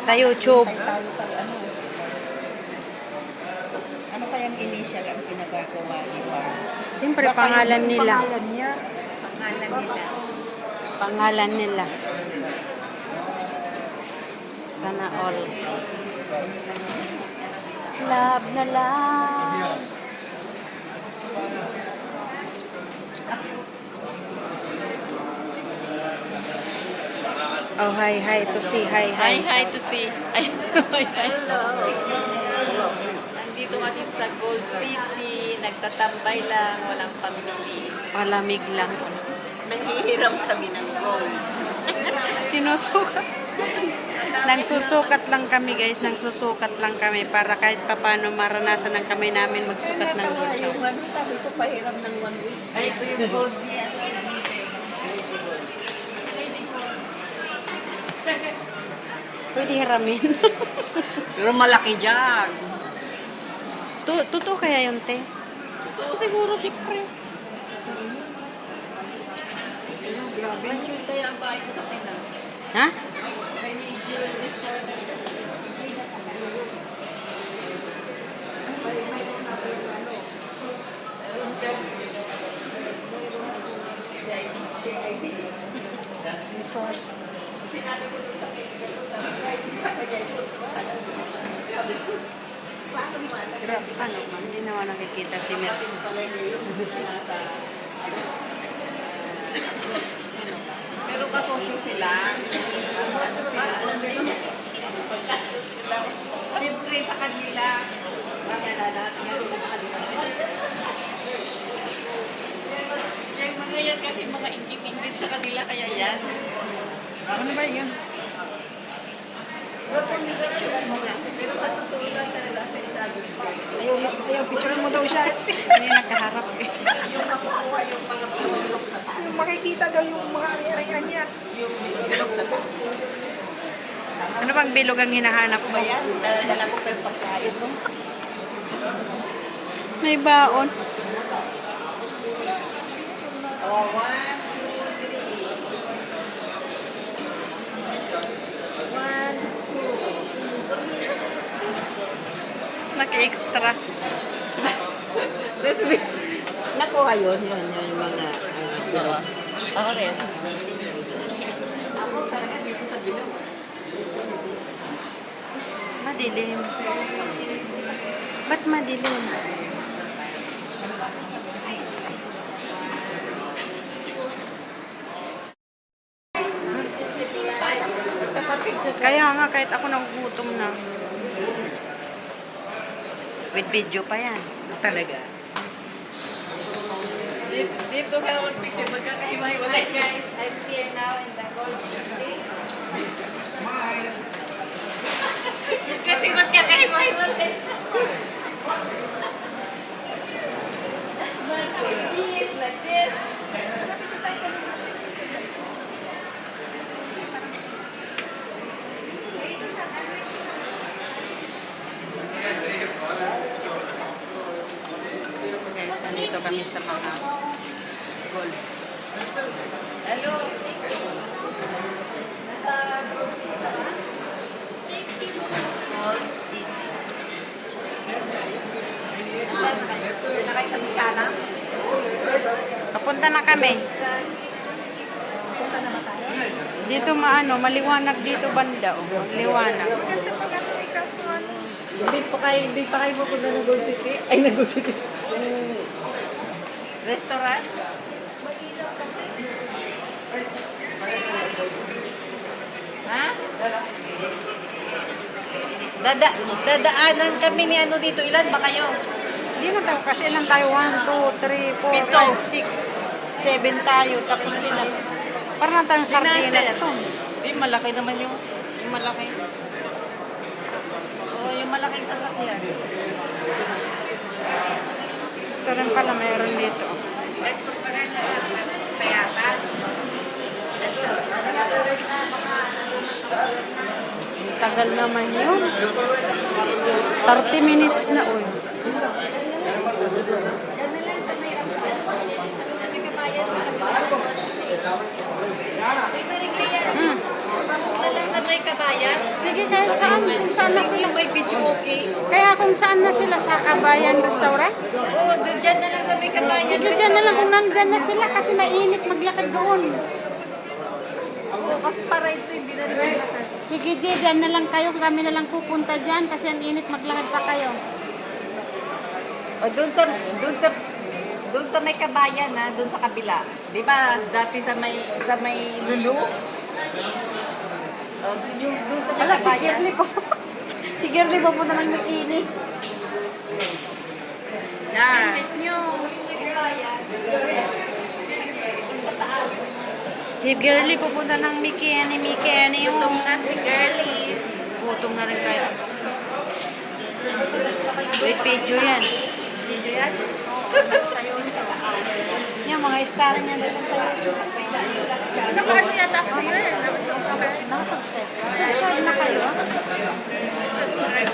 Sa YouTube. Tayo pag ano. Ano kayang initial ang pinagagawa ni Barnes? Siyempre, pangalan nila. Pangalan niya. Pangalan nila. Pangalan nila. Sana all. Love na love. Oh, hi to see. Hi. Hi to see. Hello. Nandito kami sa Gold City. Nagtatambay lang. Walang pamili. Palamig lang. Nanghihiram kami ng gold. Sinusukat. Nagsusukat lang kami guys. Nagsusukat lang kami para kahit papano maranasan ng kamay namin magsukat ng gold. Yung ano, sabi ko pahiram ng 1 week. Ay, ito yung gold niya. Pwede hiramin. Pero malaki dyan. Totoo kaya yun, te? Ito siguro siyempre. Grabe. Mature kaya ang bahay ko sa Pinas. Ha? Resource. Ano man, hindi naman nakikita si Mercy. Pero kasosyo sila. Ano sila? Siyempre sa kanila. Kaya natin sa kanila. Yung mga yan kasi mga ingit-ingit sa kanila kaya yan. Ano ba yan? Pero sa totoo lang talaga sa isabi ko. Ayaw, picture mo daw siya. Hindi nagkaharap eh. Yung makikita daw yung mga ari-arian niya. Ano bang bilog ang hinahanap mo? Ayan, dala ko pa yung pagkain mo. May baon. Oh, 1, 2, 3. 1, 2. Naki-extra. Nakuha yun, yung mga Ako rin. Ako talaga dito sa bilog. Madilim. Ba't madilim? Kaya nga, kahit ako nagugutom na. With video pa yan. talaga. Dito ka mag-picture, magkakaiba-hiwalay. Hi guys, I'm here now in the Gold City. Kasi magkakaiba-hiwalay. Cheese, like this. Guys, nandito kami sa mga golds. Hello. Gold City. Na kayo sa Bicana? Kapunta na kami. Punta na ba tayo? Dito maliwanag dito banda. Oh. Liwanag. Hindi pa kayo pupunta ng Gold City? Ay, ng Gold City. Restaurant? Ha? Dadaanan kami ni ano dito. Ilan ba kayo? Hindi na tayo kasi ilan tayo? 1, 2, 3, 4, Pito. 5, 6, 7 tayo. Tapos sila. Parang tayong sardinas to. Hindi, malaki naman yung malaki. Oo, yung malaking sasakyan. Ito rin pala mayroon dito. Let's go pa rin na payata. Tagal naman yun. 30 minutes na uy. Papunta lang na may kabayan. Sige, kahit sa saan na sila. May video okay. Kaya kung saan na sila sa Kabayan Restaurant? Oo, doon dyan na lang sa may kabayan. Sige, dyan na lang kung nandyan na sila kasi mainit maglakad doon. Oo, kasi para ito yung binalikan. Sige, Jay, dyan na lang kayo. Kami na lang pupunta dyan kasi ang init maglakad pa kayo. O doon sa may kabayan na, doon sa kabila. 'Di ba? Dati sa may Lulu. O yung doon sa may Wala, si kabayan. Girly po. Si Girly po punta ng mainit. Message nyo. Si Girly pupunta ng Mickey yung... Gutom na si Girly. Gutom na rin kayo. Wait, video yan. Video yan? Yung mga star niyan sila sa YouTube. Naka-ano yata ako sa'yo eh. Naka-subscribe. Nakasubscribe ka? Subscribe na kayo? Subscribe.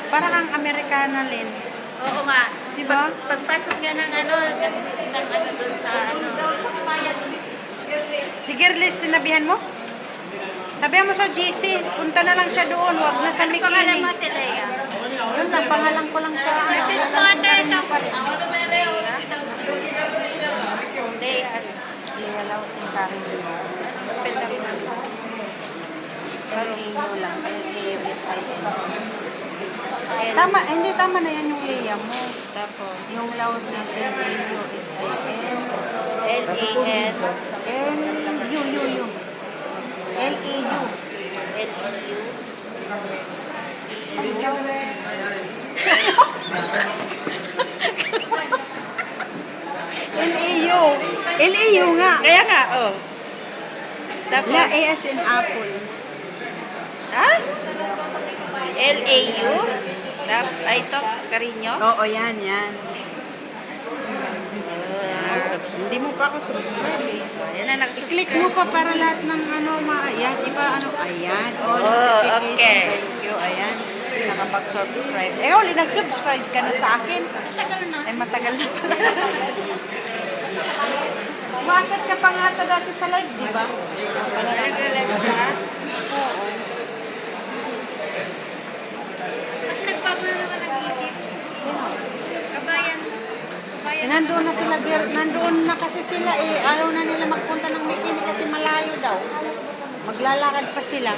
Parang ang Amerikana, Lynn. Oo nga. Diba? Pagpasok nga ng ano doon sa ano. Si Girly, sinabihan mo? Sabihan mo sa GC, punta na lang siya doon, wag na sa Ano pangalan Mikini. mo, Telea? Yun lang, pangalan ko lang sa... Message mo, ate. Lea. Telea. Lea Lausin Karin. Special mo. Pero ino lang, L-A-S-I-N. Tama, hindi tama na yan yung Lea mo. Tapos, Yung Lausin, L-A-U-S-I-N. L-A-N. L-U-U-U. L-A-U. L-U. L-A-U. L-A-U nga. Kaya nga, oh. Tapos, La A as in apple. ha? L-A-U? Ay, ito, Carino? Oo, yan. Hindi mo pa ako subscribe eh. Yan na, nakasubscribe. I-click mo pa para lahat ng ano, yan, iba ano, ayan. Oh, Oh, notification, okay. thank you, ayan. Nakapag-subscribe. Eh, uli, nag-subscribe ka na sa akin. Tagal na. Ay, matagal na pala. Umakat ka pa nga ata dati sa live, di ba? Nagre-live ka? Ba't nagbago na naman ang isip? Kabayan. Eh, nandoon na sila, nandoon na kasi sila eh. Ayaw na nila magpunta ng Mikini kasi malayo daw. Maglalakad pa sila.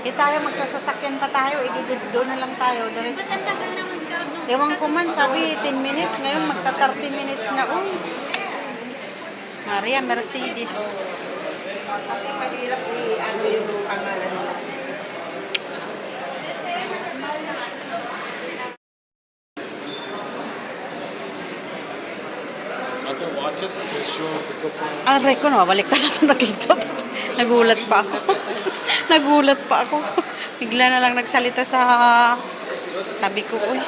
Eh tayo, magsasasakyan pa tayo. Eh, doon na lang tayo. Ba't ang tagal naman ka? Ewan ko man, sabi 10 minutes. Ngayon, magta 30 minutes na. Uy. Maria, Mercedes. Kasi mahirap ano yung pangalan nila. Ate watches can show Singapore. Aray ko, balik na ito nag-laptop. Nagulat pa ako. Nagulat pa ako. Bigla na lang nagsalita sa tabi ko. Uy.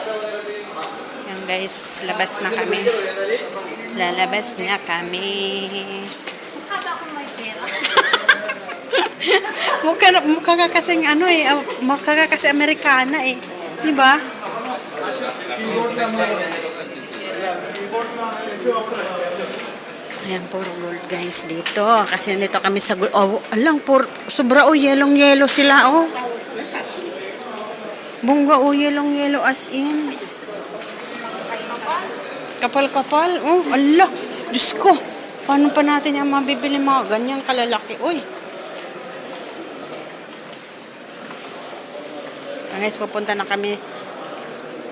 Yan guys, labas na kami. Lalabas na kami. Mukha ba akong may pera? Mukha ka kasing ano eh. Mukha ka kasi Amerikana eh. Di ba? Ayan, puro gold guys dito. Kasi nito kami sa gold. Oh, alang, sobra oh, yelong-yelo sila oh. Bungga oh, yelong-yelo as in. Kapal-kapal. Oh, ala. Diyos ko. Paano pa natin yung mabibili mga ganyang kalalaki? Uy. Guys, pupunta na kami.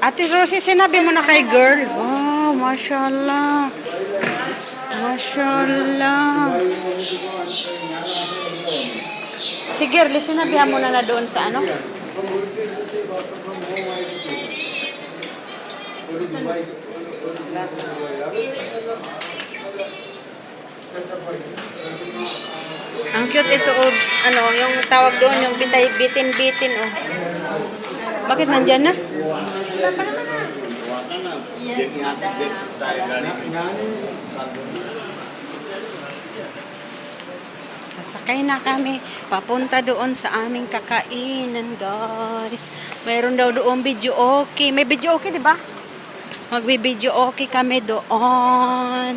Ate Rosie, sinabi mo na kay girl. Wow, mashallah. Mashallah. Si Girly, sinabihan mo na doon sa ano? Ang cute ito, oh, ano, yung tawag doon, yung bitin-bitin, oh. Bakit nandyan na? Sasakay na kami. Papunta doon sa aming kakainan, guys. Mayroon daw doon video okay. May video okay, di ba? Magbi-video okay kami doon.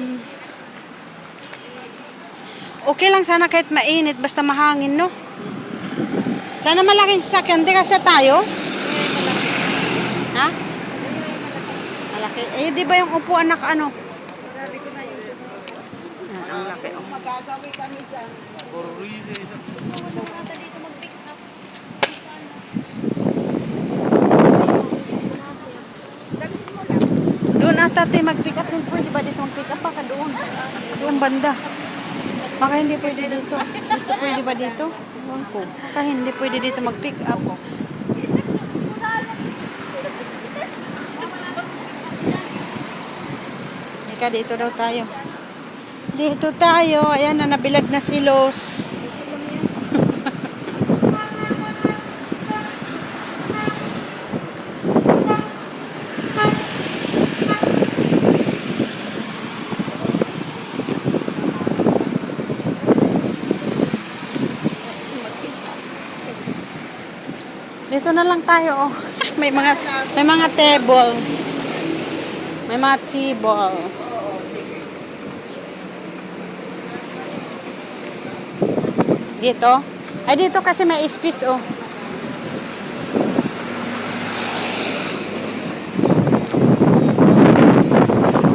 Okay lang sana kahit mainit, basta mahangin, no? Sana malaking sasakyan, di kasi tayo? Ha? Malaki. Eh, di ba yung upuan na ano? Ang laki, oh. Doon ata tayo mag-pick up. Pwede ba dito mag-pick up? Baka doon. Doon banda. Baka hindi pwede dito. Dito pwede ba dito? Doon ko. Baka hindi pwede dito mag-pick up. Ika, dito daw tayo. Dito tayo. Ayan na, nabilag na si Los. Dito na lang tayo, oh. May mga table. May mga table. Dito? Ay, dito kasi may space, oh.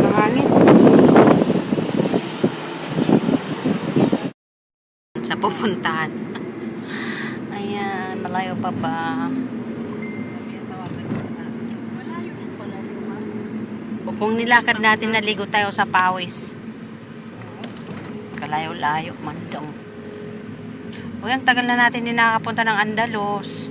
Mahangin. Sa pupuntahan. Ayan, malayo pa ba? O kung nilakad natin, naligo tayo sa pawis. Kalayo-layo man dong. O yan, tagal na natin din nakakapunta ng Andalos.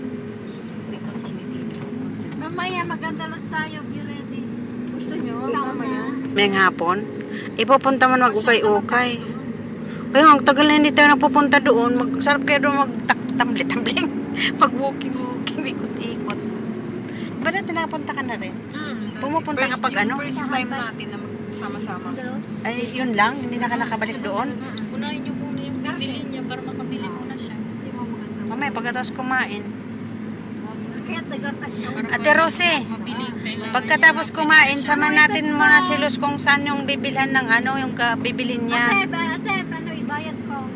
Mamaya mag-Andalos tayo, be ready. Gusto nyo? Mamaya. May hapon. Ipupunta man mag-ukay-ukay. Kaya ang tagal na hindi tayo napupunta doon. Sarap kayo doon mag-tumbling. Mag-walking-walking, ikot-ikot. Ba dati nakapunta ka na rin? Pumupunta ka pag ano? First time natin na magsama-sama. Ay, yun lang. Hindi na ka nakabalik doon. Unahin nyo muna yung bibili niya para makabili muna siya. Mamaya, pagkatapos kumain. Kaya taga-taga. Ate Rose, pagkatapos kumain, sama natin muna si Luz kung saan yung bibilhan ng ano, yung bibilin niya. Ate, ano, ibayad ko.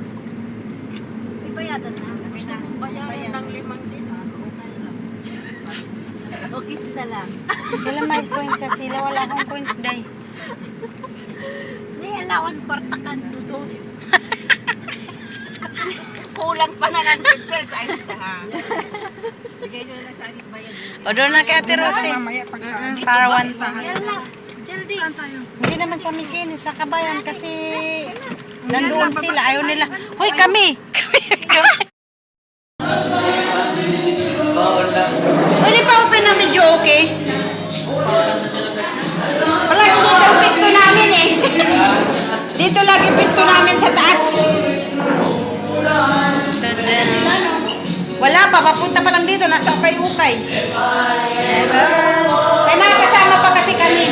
Ibayadan na. Gusto mong bayaran ng 5 din. Okay, na lang. Kailan may point kasi, wala akong points day. Hindi, alawan partakan, dudos. Kulang pa na ng 100 pesos. Ay, sa. Bigay nyo na sa akin bayad. O doon lang kay Ate Rose. Para one sa Yala, Jaldi. Hindi naman sa Mikini, sa Kabayan kasi nandoon sila, ayaw nila. Hoy, kami! Pwede pa open ng video, okay? Palagi dito ang pisto namin eh. Dito lagi pisto namin sa taas. Wala pa, papunta pa lang dito, nasa ukay-ukay. May mga kasama pa kasi kami.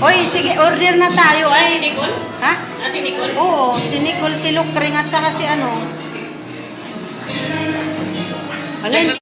Oy, sige, order na tayo ay. Nicole? Ha? Ate Nicole? Oo, si Nicole, si Lukring at saka si ano. Wala,